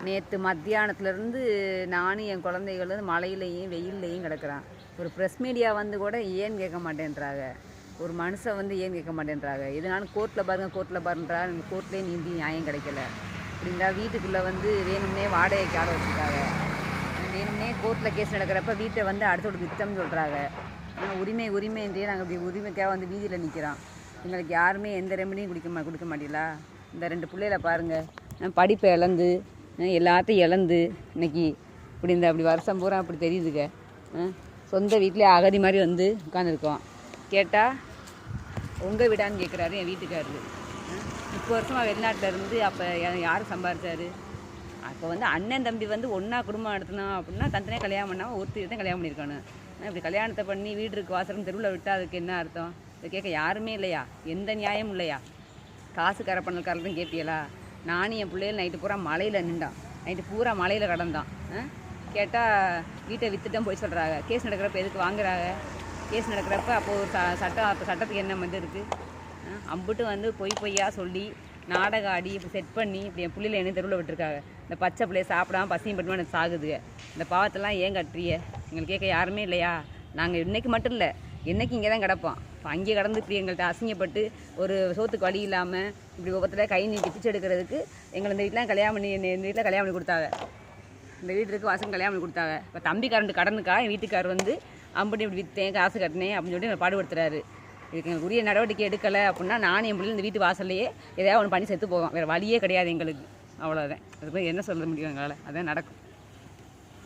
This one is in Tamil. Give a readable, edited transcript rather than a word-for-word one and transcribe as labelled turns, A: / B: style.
A: நேற்று மத்தியானத்துலேருந்து நானும் என் குழந்தைகளும் மழையிலையும் வெயில்லையும் கிடக்குறான். ஒரு ப்ரெஸ் மீடியா வந்து கூட ஏன்னு கேட்க மாட்டேன்றாங்க. ஒரு மனுஷன் வந்து ஏன்னு கேட்க மாட்டேன்றாங்க. இதனாலும் கோர்ட்டில் பாருன்றா கோர்ட்லேயே நீந்தி நியாயம் கிடைக்கல அப்படின்றா. வீட்டுக்குள்ளே வந்து வேணும்னே வாடகைக்கு ஆட வச்சுருக்காங்க. வேணும்னே கோர்ட்டில் கேஸ் நடக்கிறப்ப வீட்டை வந்து அடுத்தோடு வித்தம்னு சொல்கிறாங்க. உரிமைன்றே நாங்கள் இப்படி உரிமைக்காக வந்து வீதியில் நிற்கிறோம். எங்களுக்கு யாருமே எந்த ரெமடியும் கொடுக்க மாட்டீங்களா? இந்த 2 பிள்ளைகளை பாருங்கள், படிப்பை இழந்து எல்லாத்தையும் இழந்து இன்னைக்கு அப்படி வருஷம் பூரா அப்படி தெரியுதுங்க. சொந்த வீட்டிலே அகதி மாதிரி வந்து உட்காந்துருக்கோம். கேட்டால் உங்கள் வீடான்னு கேட்குறாரு என் வீட்டுக்காரரு. 30 வருஷமாக வெளிநாட்டில் இருந்து அப்போ யார் சம்பாரிச்சாரு? அப்போ வந்து அண்ணன் தம்பி வந்து ஒன்றா குடும்பம் நடத்தினோம் அப்படின்னா தனித்தனியாக கல்யாணம் பண்ணாமல் ஒருத்தர் தான் கல்யாணம் பண்ணியிருக்கானு. இப்படி கல்யாணத்தை பண்ணி வீடு இருக்கு வாசலும் தெருவில் விட்டால் அதுக்கு என்ன அர்த்தம்? இதை கேட்க யாருமே இல்லையா? எந்த நியாயமும் இல்லையா? காசு கரப்பணக்காரர்தான் கேட்பீங்களா? நானும் என் பிள்ளைகள் நைட்டு பூரா மலையில் நின்றான். நைட்டு பூரா மலையில் கடந்தான். கேட்டால் வீட்டை விற்றுட்டும் போய் சொல்கிறாங்க. கேஸ் நடக்கிறப்ப எதுக்கு வாங்குறாங்க? கேஸ் நடக்கிறப்ப அப்போது ஒரு சட்டத்துக்கு என்ன வந்து இருக்குது? அம்பிட்டு வந்து பொய்யா சொல்லி நாடகம் ஆடி இப்படி செட் பண்ணி இப்படி என் பிள்ளைல என்ன தெருவில் விட்டுருக்காங்க. இந்த பச்சை பிள்ளைய சாப்பிடாம பசியும் பட்டுமா எனக்கு சாகுதுங்க. இந்த பாவத்தெல்லாம் ஏன் கட்டுறிய? எங்களுக்கு கேட்க யாருமே இல்லையா? நாங்கள் இன்றைக்கி மட்டும் இல்லை, என்றைக்கு இங்கே தான் கிடப்போம். இப்போ அங்கே கடந்து இப்படி எங்கள்கிட்ட அசிங்கப்பட்டு ஒரு சோத்துக்கு வழி இல்லாமல் இப்படி ஒவ்வொருத்தர கை நீட்டி பிச்சு எடுக்கிறதுக்கு எங்களை இந்த வீட்டில் கல்யாணம் பண்ணி கொடுத்தாங்க. இந்த வீட்டுக்கு வாசம் கல்யாணம் பண்ணி கொடுத்தாங்க. இப்போ தம்பி கடனுக்கா என் வீட்டுக்கார் வந்து அம்படி இப்படி விற்றேன் காசு கட்டினேன் அப்படின்னு சொல்லி பாடுபடுத்துறாரு. இதுக்கு எங்களுக்கு உரிய நடவடிக்கை எடுக்கலை அப்படின்னா நானும் என் பிள்ளை இந்த வீட்டு வாசல்லையே எதையாவது ஒன்று பண்ணி செத்து போவோம். வேறு வழியே கிடையாது எங்களுக்கு. அவ்வளோதான். அது போய் என்ன சொல்ல முடியும் எங்களால்? அதான் நடக்கும்.